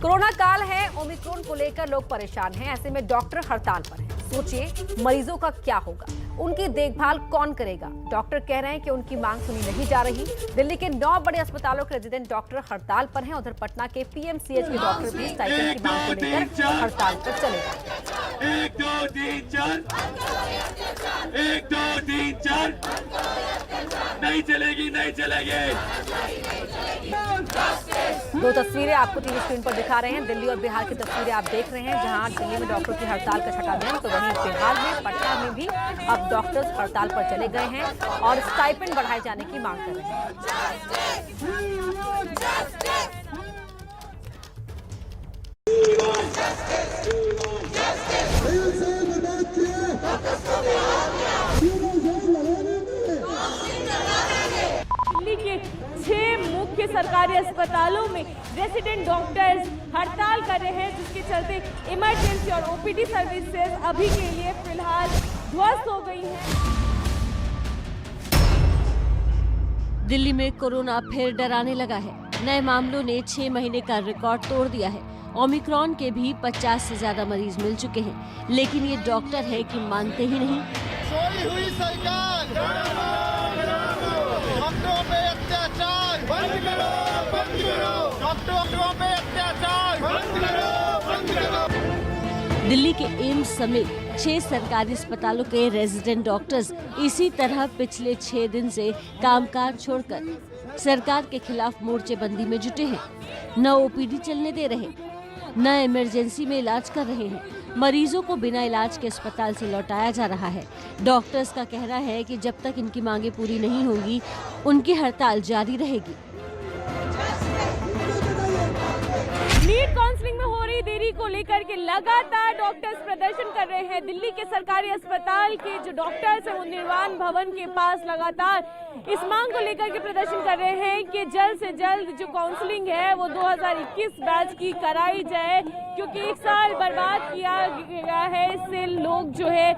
Corona काल है, Omicron को लेकर लोग परेशान हैं। ऐसे में डॉक्टर हड़ताल पर हैं। सोचिए मरीजों का क्या होगा, उनकी देखभाल कौन करेगा। डॉक्टर कह रहे हैं कि उनकी मांग सुनी नहीं जा रही। दिल्ली के 9 बड़े अस्पतालों के रेजिडेंट डॉक्टर हड़ताल पर हैं। उधर पटना के पीएमसीएच के डॉक्टर भी स्टाइपेंड की मांग को लेकर हड़ताल पर चले गए। 1 2 3 4 1 2 3 4 नहीं चलेगी, नहीं चलेगी। दो तस्वीरें आपको टीवी स्क्रीन पर दिखा रहे हैं। दिल्ली और बिहार की तस्वीरें आप देख रहे हैं, जहां दिल्ली में डॉक्टरों की हड़ताल का छठा दिन, तो वहीं बिहार में पटना में भी अब डॉक्टर्स हड़ताल पर चले गए हैं और स्टाइपेंड बढ़ाए जाने की मांग कर रहे हैं। दिल्ली के 6 मुख्य सरकारी अस्पतालों में रेजिडेंट डॉक्टर्स हड़ताल कर रहे हैं, जिसके चलते इमरजेंसी और ओपीडी सर्विसेज अभी के लिए फिलहाल ध्वस्त हो गई हैं। दिल्ली में कोरोना फिर डराने लगा है। नए मामलों ने 6 महीने का रिकॉर्ड तोड़ दिया है। ओमिक्रॉन के भी 50 से ज्यादा मरीज मिल चुके हैं, लेकिन ये डॉक्टर है कि मानते ही नहीं। सोई हुई सरकार, डॉक्टरों पे अत्याचार बंद करो, बंद करो, डॉक्टरों पे अत्याचार बंद करो, बंद करो। दिल्ली के एम्स समेत 6 सरकारी अस्पतालों के रेजिडेंट डॉक्टर्स इसी तरह पिछले 6 दिन से कामकाज छोड़कर सरकार के खिलाफ मोर्चेबंदी में जुटे हैं। न ओपीडी चलने दे रहे, न इमरजेंसी में इलाज कर रहे हैं। मरीजों को बिना इलाज के अस्पताल से लौटाया जा रहा है। डॉक्टर्स का कहना है कि जब तक इनकी मांगे पूरी नहीं होंगी, उनकी हड़ताल जारी रहेगी। नीट काउंसलिंग में हो रही देरी को लेकर के लगातार डॉक्टर्स प्रदर्शन कर रहे हैं। दिल्ली के सरकारी अस्पताल के जो डॉक्टर्स हैं वो निर्वाण भवन के पास लगातार इस मांग को लेकर के प्रदर्शन कर रहे हैं कि जल्द से जल्द जो काउंसलिंग है वो 2021 बैच की कराई जाए, क्योंकि 1 साल बर्बाद किया गया है। इससे लोग जो है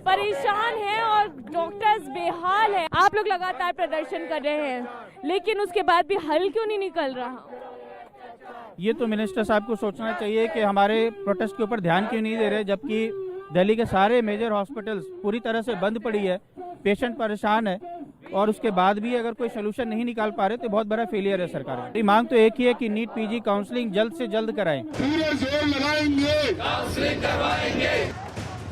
परेशान हैं और डॉक्टर्स बेहाल हैं। आप लोग लगातार प्रदर्शन कर रहे हैं, लेकिन उसके बाद भी हल क्यों नहीं निकल रहा? ये तो मिनिस्टर साहब को सोचना चाहिए कि हमारे प्रोटेस्ट के ऊपर ध्यान क्यों नहीं दे रहे, जबकि दिल्ली के सारे मेजर हॉस्पिटल्स पूरी तरह से बंद पड़ी है, पेशेंट परेशान है, और उसके बाद भी अगर कोई सोल्यूशन नहीं निकाल पा रहे तो बहुत बड़ा फेलियर है सरकार की। मांग तो एक ही है कि नीट पीजी काउंसलिंग जल्द से जल्द कराएं। पूरे जोर लगाएंगे, काउंसलिंग करवाएंगे।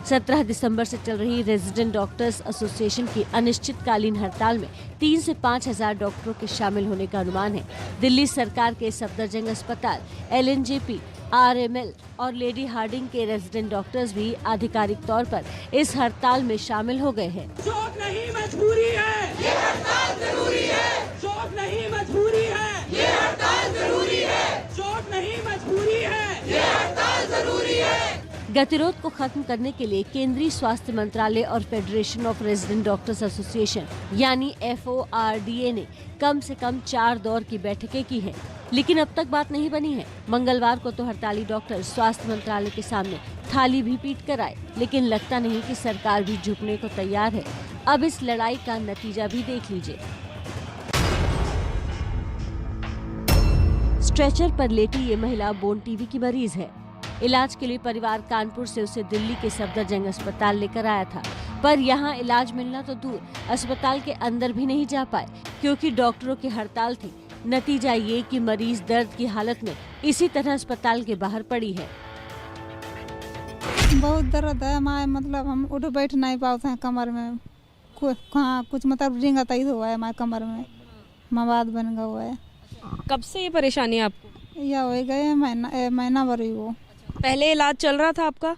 17 दिसंबर से चल रही रेजिडेंट डॉक्टर्स एसोसिएशन की अनिश्चितकालीन हड़ताल में 3 से 5 हजार डॉक्टरों के शामिल होने का अनुमान है। दिल्ली सरकार के सफदरजंग अस्पताल, LNJP, RML और लेडी हार्डिंग के रेजिडेंट डॉक्टर्स भी आधिकारिक तौर पर इस हड़ताल में शामिल हो गए हैं। शौक नहीं मजबूरी है, ये हड़ताल जरूरी है। शौक नहीं मजबूरी है, ये हड़ताल जरूरी है। शौक नहीं मजबूरी है, ये हड़ताल जरूरी है। गतिरोध को खत्म करने के लिए केंद्रीय स्वास्थ्य मंत्रालय और federation of resident doctors association यानी FORDA ने कम से कम 4 दौर की बैठकें की हैं, लेकिन अब तक बात नहीं बनी है। मंगलवार को तो हड़ताली डॉक्टर स्वास्थ्य मंत्रालय के सामने थाली भी पीट कर आए, लेकिन लगता नहीं कि सरकार भी झुकने को तैयार है। अब इस लड़ाई का नतीजा भी देख लीजिए। स्ट्रेचर पर लेटी ये महिला बोन टीबी की मरीज है। इलाज के लिए परिवार कानपुर से उसे दिल्ली के सफदरजंग अस्पताल लेकर आया था, पर यहाँ इलाज मिलना तो दूर, अस्पताल के अंदर भी नहीं जा पाए क्योंकि डॉक्टरों की हड़ताल थी। नतीजा ये कि मरीज दर्द की हालत में इसी तरह अस्पताल के बाहर पड़ी है। बहुत दर्द है हमारे, मतलब हम उठ बैठ नहीं पाते हैं कमर में। कुछ मतलब रिंग आता हुआ है हमारे कमर में, मवाद बन गया हुआ है। कब से ये परेशानी है आपको? यह हो गए महीना भर ही। वो पहले इलाज चल रहा था आपका?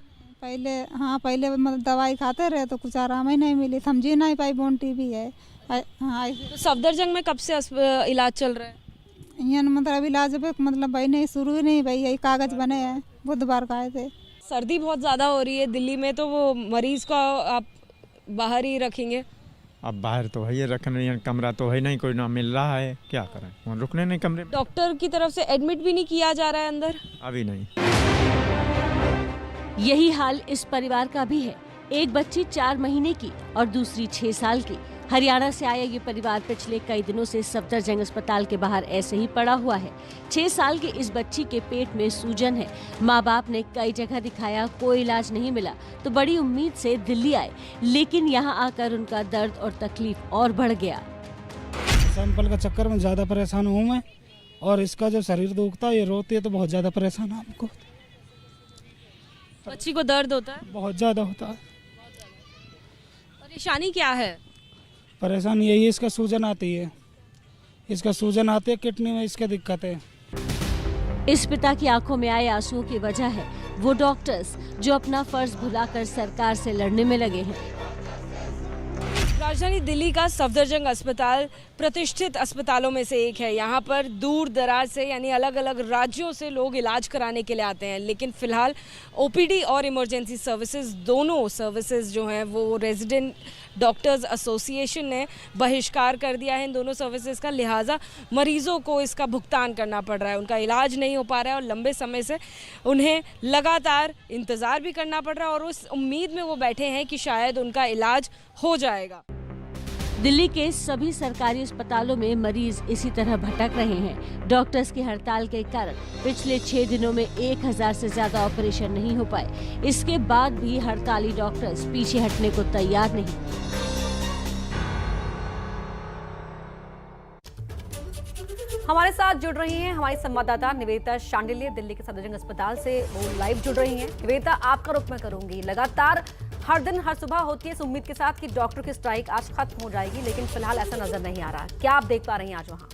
पहले मतलब दवाई खाते रहे तो कुछ आराम ही नहीं मिली, समझी नहीं पाई बोन टीबी है। तो सफदरजंग में कब से इलाज चल रहा है? यहाँ मतलब इलाज पे मतलब भाई नहीं, शुरू ही नहीं भाई, यही कागज बने हैं, बुधवार का आए थे। सर्दी बहुत ज्यादा हो रही है दिल्ली में, तो वो मरीज को आप बाहर ही रखेंगे? अब बाहर तो है रखने, कमरा तो है नहीं, कोई ना मिल रहा है, क्या करें, वहाँ रुकने नहीं कमरे। डॉक्टर की तरफ से एडमिट भी नहीं किया जा रहा है अंदर? अभी नहीं। यही हाल इस परिवार का भी है। एक बच्ची 4 महीने की और दूसरी 6 साल की। हरियाणा से आया ये परिवार पिछले कई दिनों से सफदरजंग अस्पताल के बाहर ऐसे ही पड़ा हुआ है। 6 साल की इस बच्ची के पेट में सूजन है। माँ बाप ने कई जगह दिखाया, कोई इलाज नहीं मिला तो बड़ी उम्मीद से दिल्ली आए, लेकिन यहाँ आकर उनका दर्द और तकलीफ और बढ़ गया। सैंपल का चक्कर में ज़्यादा परेशान हूँ मैं, और इसका जो शरीर दुखता है, ये रोती है तो बहुत ज़्यादा परेशान है हमको। बच्ची को दर्द होता है? बहुत ज़्यादा होता है। परेशानी क्या है? परेशानी यही है, इसका सूजन आती है, इसका सूजन आती है किडनी में, इसके दिक्कत है। इस पिता की आंखों में आए आंसुओं की वजह है वो डॉक्टर्स जो अपना फर्ज भुलाकर सरकार से लड़ने में लगे हैं। राजधानी दिल्ली का सफदरजंग अस्पताल प्रतिष्ठित अस्पतालों में से एक है। यहाँ पर दूर दराज से यानी अलग अलग राज्यों से लोग इलाज कराने के लिए आते हैं, लेकिन फिलहाल ओपीडी और इमरजेंसी सर्विसेज, दोनों सर्विसेज जो हैं वो रेजिडेंट डॉक्टर्स एसोसिएशन ने बहिष्कार कर दिया है इन दोनों सर्विसेज का। लिहाजा मरीजों को इसका भुगतान करना पड़ रहा है, उनका इलाज नहीं हो पा रहा है और लंबे समय से उन्हें लगातार इंतज़ार भी करना पड़ रहा है और उस उम्मीद में वो बैठे हैं कि शायद उनका इलाज हो जाएगा। दिल्ली के सभी सरकारी अस्पतालों में मरीज इसी तरह भटक रहे हैं। डॉक्टर्स की हड़ताल के कारण पिछले 6 दिनों में 1000 से ज्यादा ऑपरेशन नहीं हो पाए। इसके बाद भी हड़ताली डॉक्टर्स पीछे हटने को तैयार नहीं। हमारे साथ जुड़ रही हैं हमारी संवाददाता निवेदिता शांडिल्य दिल्ली के सफदरजंग अस्पताल से, वो लाइव जुड़ रही हैं। निवेदिता, आपका रुख मैं करूंगी। लगातार हर दिन हर सुबह होती है इस उम्मीद के साथ कि डॉक्टर की स्ट्राइक आज खत्म हो जाएगी, लेकिन फिलहाल ऐसा नजर नहीं आ रहा। क्या आप देख पा रही हैं आज वहां?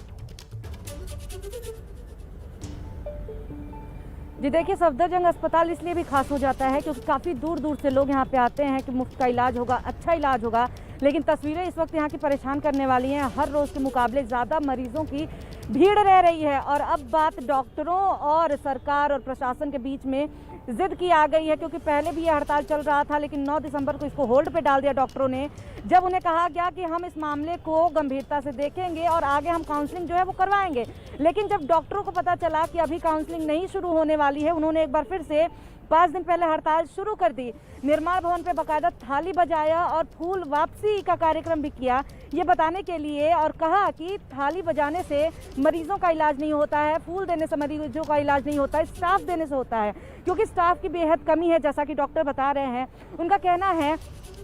जी देखिए, सफदरजंग अस्पताल इसलिए भी खास हो जाता है क्योंकि काफ़ी दूर दूर से लोग यहाँ पे आते हैं कि मुफ्त का इलाज होगा, अच्छा इलाज होगा, लेकिन तस्वीरें इस वक्त यहाँ की परेशान करने वाली हैं। हर रोज़ के मुकाबले ज़्यादा मरीजों की भीड़ रह रही है और अब बात डॉक्टरों और सरकार और प्रशासन के बीच में जिद की आ गई है, क्योंकि पहले भी ये हड़ताल चल रहा था, लेकिन 9 दिसंबर को इसको होल्ड पे डाल दिया डॉक्टरों ने, जब उन्हें कहा गया कि हम इस मामले को गंभीरता से देखेंगे और आगे हम काउंसलिंग जो है वो करवाएंगे। लेकिन जब डॉक्टरों को पता चला कि अभी काउंसलिंग नहीं शुरू होने वाली है, उन्होंने एक बार फिर से 5 दिन पहले हड़ताल शुरू कर दी। निर्माण भवन पे बाकायदा थाली बजाया और फूल वापसी का कार्यक्रम भी किया, ये बताने के लिए, और कहा कि थाली बजाने से मरीजों का इलाज नहीं होता है, फूल देने से मरीजों का इलाज नहीं होता है, स्टाफ देने से होता है, क्योंकि स्टाफ की बेहद कमी है, जैसा कि डॉक्टर बता रहे हैं। उनका कहना है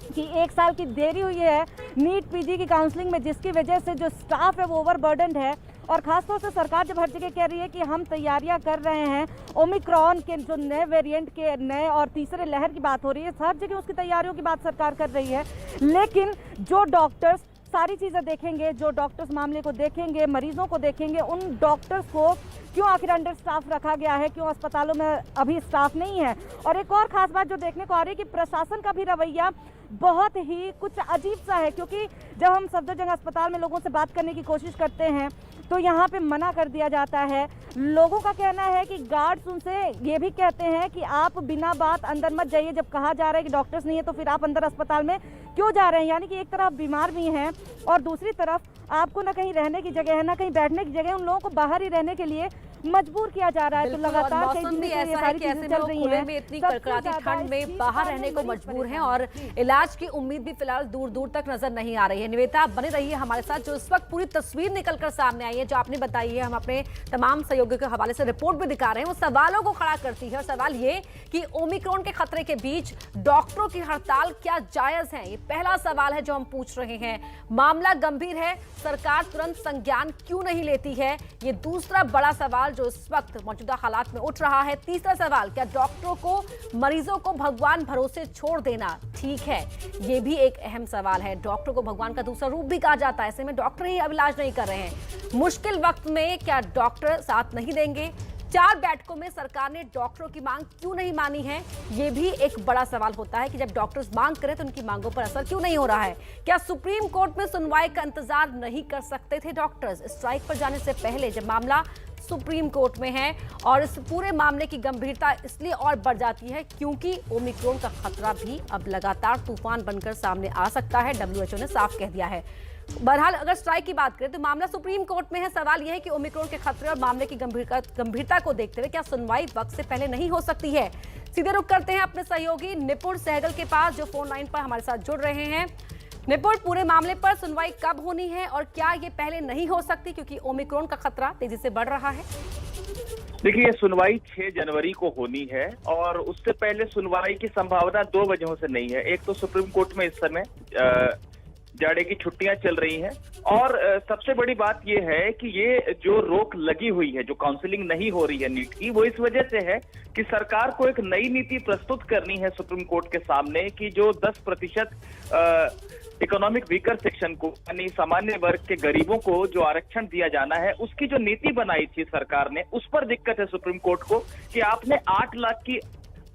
कि 1 साल की देरी हुई है नीट पीजी की काउंसलिंग में, जिसकी वजह से जो स्टाफ है वो ओवरबर्डन्ड है। और खासतौर से सरकार जब हर जगह कह रही है कि हम तैयारियां कर रहे हैं, ओमिक्रॉन के जो नए वेरिएंट के नए और तीसरे लहर की बात हो रही है, हर जगह उसकी तैयारियों की बात सरकार कर रही है, लेकिन जो डॉक्टर्स सारी चीज़ें देखेंगे, जो डॉक्टर्स मामले को देखेंगे, मरीजों को देखेंगे, उन डॉक्टर्स को क्यों आखिर अंडर स्टाफ रखा गया है, क्यों अस्पतालों में अभी स्टाफ नहीं है। और एक और ख़ास बात जो देखने को आ रही है कि प्रशासन का भी रवैया बहुत ही कुछ अजीब सा है, क्योंकि जब हम सफदरजंग अस्पताल में लोगों से बात करने की कोशिश करते हैं तो यहाँ पे मना कर दिया जाता है। लोगों का कहना है कि गार्ड्स उनसे ये भी कहते हैं कि आप बिना बात अंदर मत जाइए, जब कहा जा रहा है कि डॉक्टर्स नहीं है तो फिर आप अंदर अस्पताल में क्यों जा रहे हैं। यानी कि एक तरफ बीमार भी हैं और दूसरी तरफ आपको ना कहीं रहने की जगह है, ना कहीं बैठने की जगह, उन लोगों को बाहर ही रहने के लिए मजबूर किया जा रहा है। तो लगातार मौसम भी ऐसा है कि ऐसे में खुले में इतनी कड़कड़ाती ठंड में बाहर रहने को मजबूर हैं और इलाज की उम्मीद भी फिलहाल दूर दूर तक नजर नहीं आ रही है। निवेदिता, आप बने रहिए हमारे साथ, जो इस वक्त पूरी तस्वीर निकलकर सामने आई है, जो आपने बताई है, हम अपने तमाम सहयोगियों के हवाले से रिपोर्ट भी दिखा रहे हैं, वो सवालों को खड़ा करती है। और सवाल ये कि ओमिक्रॉन के खतरे के बीच डॉक्टरों की हड़ताल क्या जायज है, ये पहला सवाल है जो हम पूछ रहे हैं। मामला गंभीर है, सरकार तुरंत संज्ञान क्यों नहीं लेती है, ये दूसरा बड़ा सवाल जो इस वक्त मौजूदा हालात में उठ रहा है। तीसरा सवाल, क्या डॉक्टरों को मरीजों को भगवान भरोसे छोड़ देना ठीक है, ये भी एक अहम सवाल है। डॉक्टर को भगवान का दूसरा रूप भी कहा जाता है, ऐसे में डॉक्टर ही अब इलाज नहीं कर रहे हैं। मुश्किल वक्त में क्या डॉक्टर साथ नहीं देंगे? 4 बैठकों में सरकार ने डॉक्टरों की मांग क्यों नहीं मानी है, ये भी एक बड़ा सवाल होता है कि जब डॉक्टर्स मांग करें तो उनकी मांगों पर असर क्यों नहीं हो रहा है। क्या सुप्रीम कोर्ट में सुनवाई का इंतजार नहीं कर सकते थे डॉक्टर्स स्ट्राइक पर जाने से पहले, जब मामला सुप्रीम कोर्ट में है? और इस पूरे मामले की गंभीरता इसलिए और बढ़ जाती है क्योंकि ओमिक्रॉन का खतरा भी अब लगातार तूफान बनकर सामने आ सकता है, WHO ने साफ कह दिया है। बहरहाल अगर स्ट्राइक की बात करें तो मामला सुप्रीम कोर्ट में है। सवाल यह है कि ओमिक्रॉन के खतरे और मामले की गंभीरता को देखते हुए क्या सुनवाई वक्त से पहले नहीं हो सकती है? सीधे रुख करते हैं अपने सहयोगी निपुण सहगल के पास, जो फोन लाइन पर हमारे साथ जुड़ रहे हैं। निपुण, पूरे मामले पर सुनवाई कब होनी है और क्या ये पहले नहीं हो सकती क्योंकि ओमिक्रॉन का खतरा तेजी से बढ़ रहा है? देखिए, ये सुनवाई 6 जनवरी को होनी है और उससे पहले सुनवाई की संभावना 2 वजहों से नहीं है। एक तो सुप्रीम कोर्ट में इस समय जाड़े की छुट्टियां चल रही हैं और सबसे बड़ी बात ये है कि ये जो रोक लगी हुई है, जो काउंसलिंग नहीं हो रही है नीट की, वो इस वजह से है कि सरकार को एक नई नीति प्रस्तुत करनी है सुप्रीम कोर्ट के सामने कि जो 10% इकोनॉमिक वीकर सेक्शन को, यानी सामान्य वर्ग के गरीबों को जो आरक्षण दिया जाना है, उसकी जो नीति बनाई थी सरकार ने, उस पर दिक्कत है सुप्रीम कोर्ट को कि आपने 8 लाख की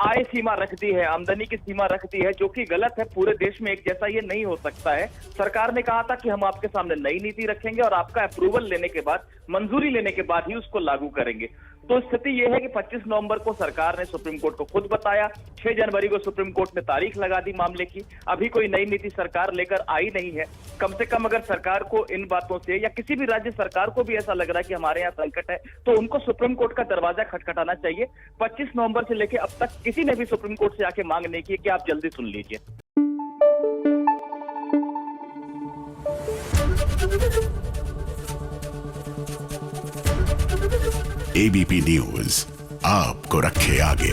आय सीमा रख दी है, आमदनी की सीमा रख दी है, जो कि गलत है। पूरे देश में एक जैसा ये नहीं हो सकता है। सरकार ने कहा था कि हम आपके सामने नई नीति रखेंगे और आपका अप्रूवल लेने के बाद, मंजूरी लेने के बाद ही उसको लागू करेंगे। तो स्थिति यह है कि 25 नवंबर को सरकार ने सुप्रीम कोर्ट को खुद बताया, 6 जनवरी को सुप्रीम कोर्ट ने तारीख लगा दी मामले की। अभी कोई नई नीति सरकार लेकर आई नहीं है। कम से कम अगर सरकार को इन बातों से, या किसी भी राज्य सरकार को भी ऐसा लग रहा है कि हमारे यहाँ संकट है, तो उनको सुप्रीम कोर्ट का दरवाजा खटखटाना चाहिए। 25 नवंबर से लेकर अब तक किसी ने भी सुप्रीम कोर्ट से आके मांग नहीं की कि आप जल्दी सुन लीजिए। एबीपी न्यूज आपको रखे आगे।